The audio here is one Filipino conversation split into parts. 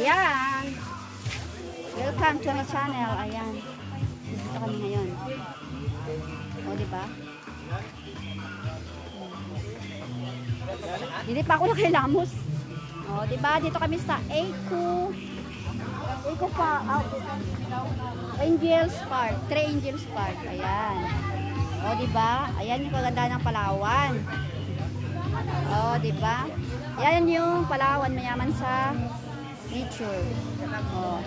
Ayan. Welcome to my channel. Ayan. Dito kami ngayon. O, diba? Hindi pa ako nakilamos. O, diba? Dito kami sa Eco pa. Angels Park. 3 Angels Park. Ayan. O, diba? Ayan yung kaganda ng Palawan. O, diba? Ayan yung Palawan. Mayaman sa nature. O.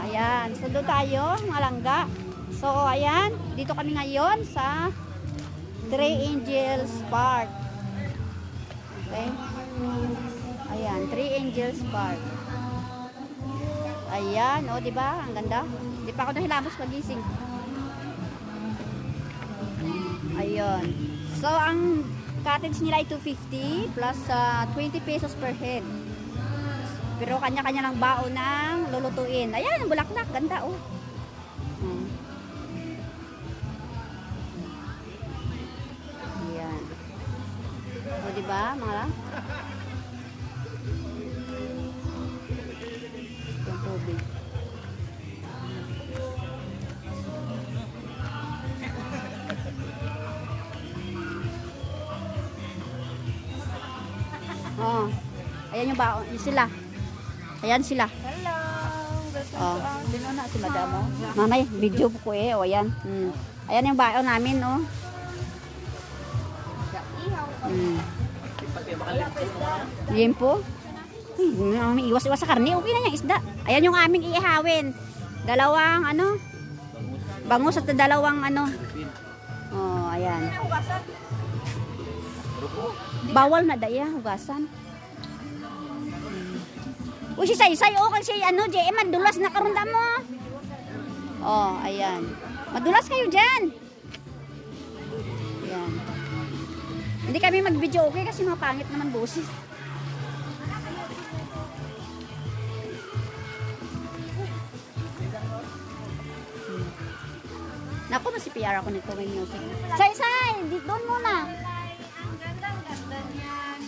Ayan. So, doon tayo, mga langga. So, ayan. Dito kami ngayon sa 3 Angels Park. Okay? Ayan. 3 Angels Park. Ayan. O, diba? Ang ganda. Hindi pa ako nahilamos magising. Ayun. So, ang cottage nila ay 250 plus 20 pesos per head. Pero kanya-kanya lang baon ng lulutuin. Ayan, ang bulaklak. Ganda, oh. Ayan. O, diba, mga? Yung tubig. Oh. Ayan yung baon. Yung sila. Ayan sila. Hello. Oh. Dino na si madam. Mamay, video ko eh. O, ayan. Ayan yung baon namin, oh. Yan po. Iwas-iwas sa karne. Okay na yung isda. Ayan yung aming iihawin. Dalawang, ano, bangus at dalawang, ano. Oh, ayan. Bawal na daya, hugasan. Uy, si Say-Say, okay si ano, JM, madulas na karunda mo. Oh, ayan. Madulas kayo dyan. Ayan. Hindi kami mag-video okay kasi mga pangit naman boses. Naku, masipiara ako nito may music. Say-Say, doon muna. Ang ganda niyan.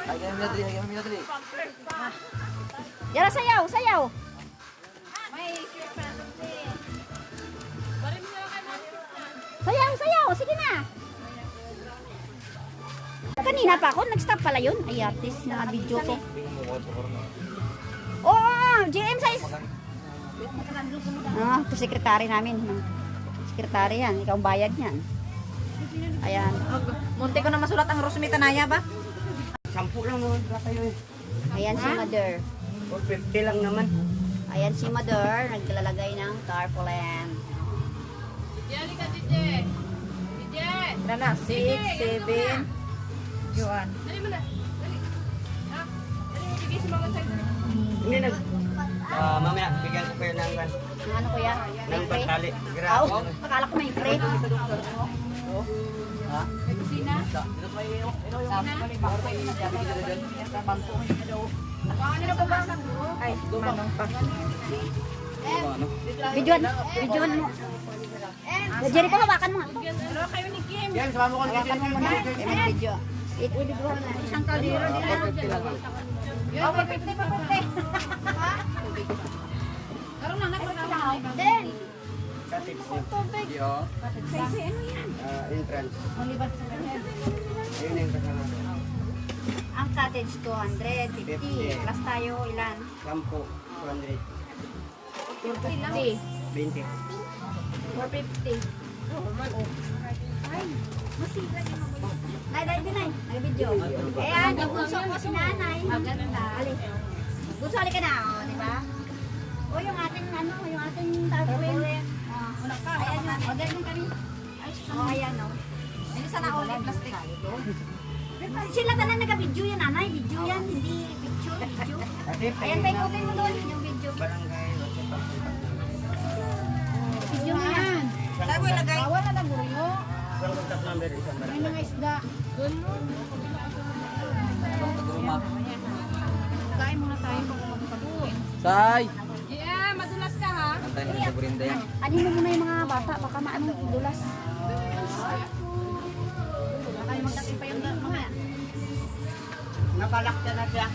Ay, kami na dali. Yara, sayaw, sayaw. May shirt pa na Sayaw, sayaw, sige na. Kanina pa ako, nag-stop pala yun. Ay, artist na video ko. Oo, GM size. Ah, ito sekretary namin. Sekretary yan, ikaw ang bayad niyan. Ayan. Munti ko na masulat ang Rosmita Naya ba? 10 lang naman kayo eh. Ayan si Mother. 450 lang naman. Ayan si Mother, naglalagay ng tarpaulin. Yali ka, DJ. DJ. Tara na, 6, 7. Yuan. Dali mo na. Dali. Ha? Dali mo, bigay si Mama sa'yo. Hindi nag... mamaya, bigyan ko kayo ng van. Ang ano kuya? May Ng free? pantali. Ah, oh, akala ko may free. Ha? Kusina. Ano na ba? Ay, manong pa. Videoan mo. Jerry ko, hawakan mo. Ano kayo ni Kim? Yan, sama mo ko Hawakan mo muna. Video. Isang kaldero din lang. Yun, pipiti. Ha? Karoon na, nagpapalawag. Den! Tubig. Say, ano yan? Entrance. Malibat sa kanya. Ayun yung kasama. Ang cottage 250. Plus tayo ilan? 10, 200, 450. 20. 450. Ay, masigat yung mga. Nay, nag-video. Ayan, yung bunso ko si nanay. Maganda. Ali. Bunso, ali ka na, o, di ba? O, yung ating, ano, yung ating tarpaulin. Ayan yung, o, ganyan kami. O, ayan, o. Ano sana ulit plastic? Sila na nag-video yan, nanay. Video yan, hindi picture, video. Ayan, paikutin mo doon yung video. Barangay. Video mo yan. Saan mo ilagay? Bawal na lang mo. Isang contact number, isang May barangay. mga isda. Doon mo. Kain muna tayo pag magpag-uwi. Say! Yeah, madulas ka ha? Antay na sa burinda yan. Ano mo muna yung mga bata, baka maano, dulas. Baka yung magdating pa yung mga. Nabalak na siya.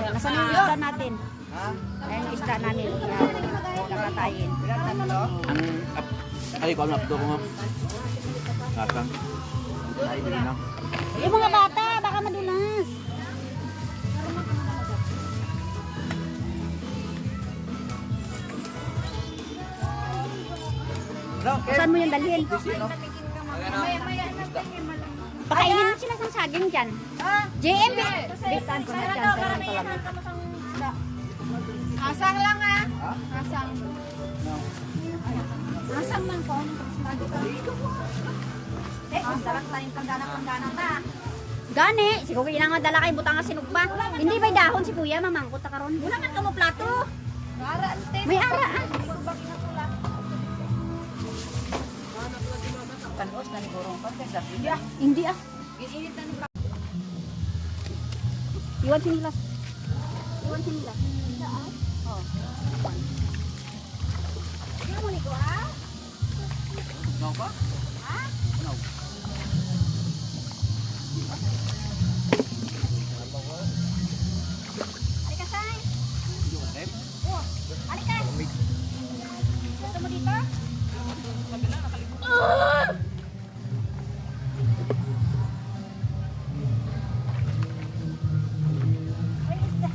Nasaan yung isda natin? Ha? Ayan yung isda namin. Kakatayin. Ilan tatlo? Ay, kung ano, ko nga. Katang. Ay, hindi na. Yung mga bata, baka madulas. Saan mo yung dalhin? Pakainin mo sila sa saging dyan. JM, bitan ko na dyan. Asang lang ah. Asang. Asang man ko. Ang darak tayong panggana ta. Gani, si Kuya nga dala kay butang nga sinugba. Hindi ba'y dahon si Kuya mamangkot ta karon? Wala man kamo plato. May ara ah. Panos na ni Gorong Pagkas. Hindi ah. Iwan sinilas. Iwan sinilas. Oh. Hindi mo ni ko ah. No ba? Ha? No. Halika say. Yung rep. Oh, halika. Gusto mo dito? Ay, isda.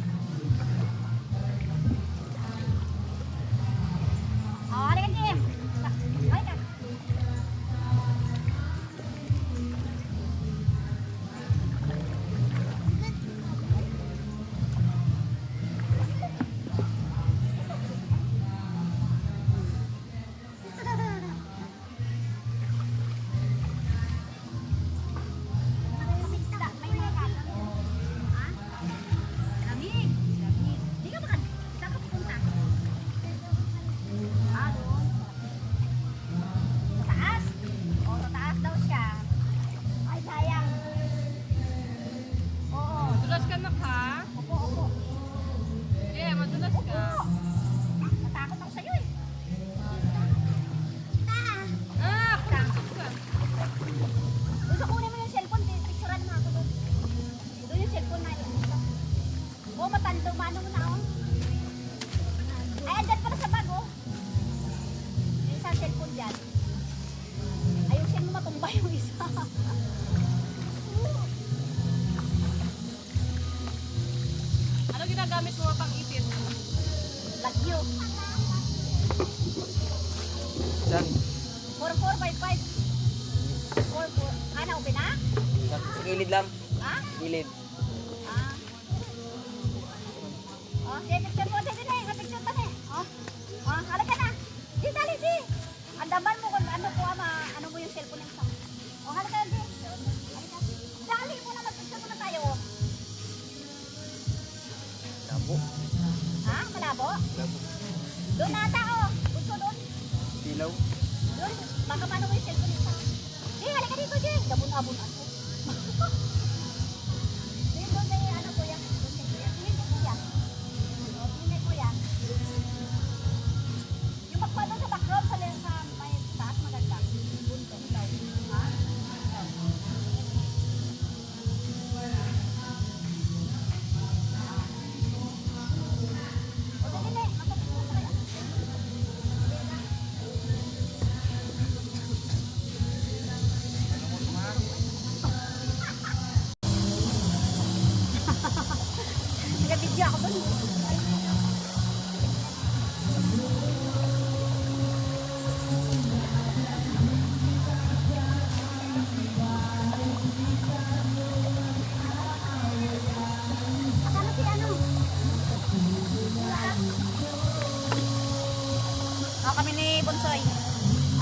Oh, halika Jim. Halika. Madulas ka na ka? Eh, madulas ka. Natakot ako sa'yo eh. Ah, kumakas ka. Gusto kunin mo yung cellphone, picturean mo ako doon. Doon yung cellphone na yun. Oo, matando, mano mo na ako. Ay, andyan pala sa bag, oh. Yung isang cellphone dyan. Ayusin mo matumba yung isa. Ano ginagamit mo pang ipit? Lagyo. Saan? 4455. 44. Ano, open na? Sa gilid lang. Ha? Gilid. Ah. Oh, sige, picture mo. Sige na, picture pa na. Oh. Oh, halika na. Di, dali, di. Andaman mo kung ano po, ano mo yung cellphone ng isa. Oh, halika na, di. Halika. Dali mo na, mag-picture muna tayo. Oh. Labo. Ha? Malabo? Labo. Doon ata, oh. Gusto doon. Dilaw. Doon. Baka paano mo yung cellphone ng isa. Di, halika dito, di. Gabon-abon ako. Di, doon may ano, kuya. Doon kay kuya. Tingin kay kuya. Oh, tingin kay kuya. Yung magpano sa background sa may taas maganda. Bunto. Ilaw. Ha? Ilaw. O, dali na. Magpapicture na kayo. Nag-video ako doon. Akala si ano? Oh, kami ni Bonsoy.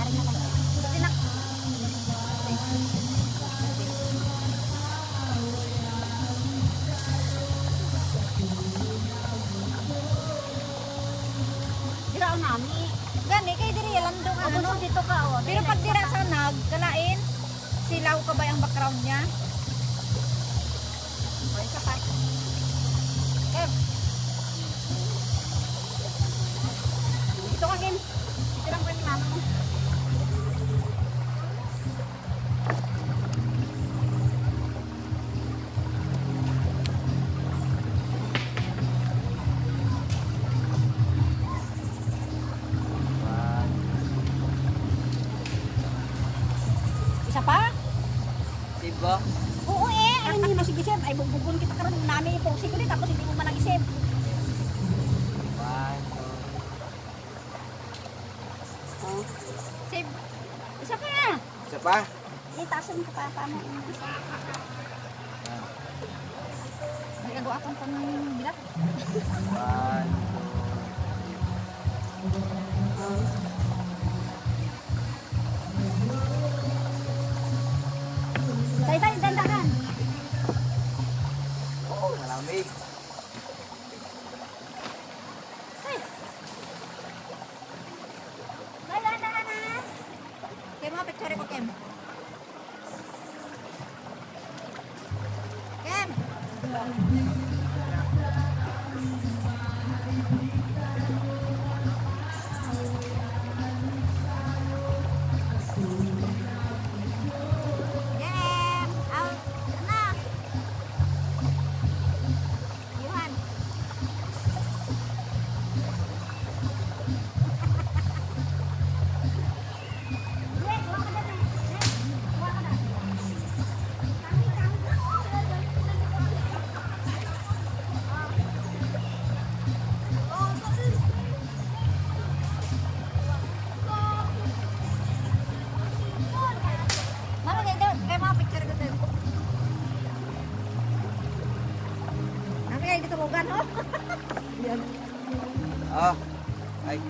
Aring na kayo. Tinak. Dira nami. Gani kay diri lando nga ano dito ka oh. Pero pag dira sa nag, kalain, silaw ka ba yung background niya? Oy ka pa. Dito ka Kim. Dito lang ko ni mama mo. hindi mo sige sir, ay bugbugon kita karon nami iposi ko tapos hindi mo man nag-isip. 1, 2. Oh. Save. Isa pa na. Isa pa? Itasan ko pa paano yung isa. Nagagawa akong pang bilat. 1, 2. Tay, dandahan. Oh, malamig. Tay. Tay, dandahan na. Kaya mga picture ko, Kem. Kem. Kem. Out. Ano? Yuhan. Yes, kuha ka na. Yes, kuha ka na. Mama, kaya mga picture ko din. Kami kayo dito bugan, ho? Yan. Oh. Ay.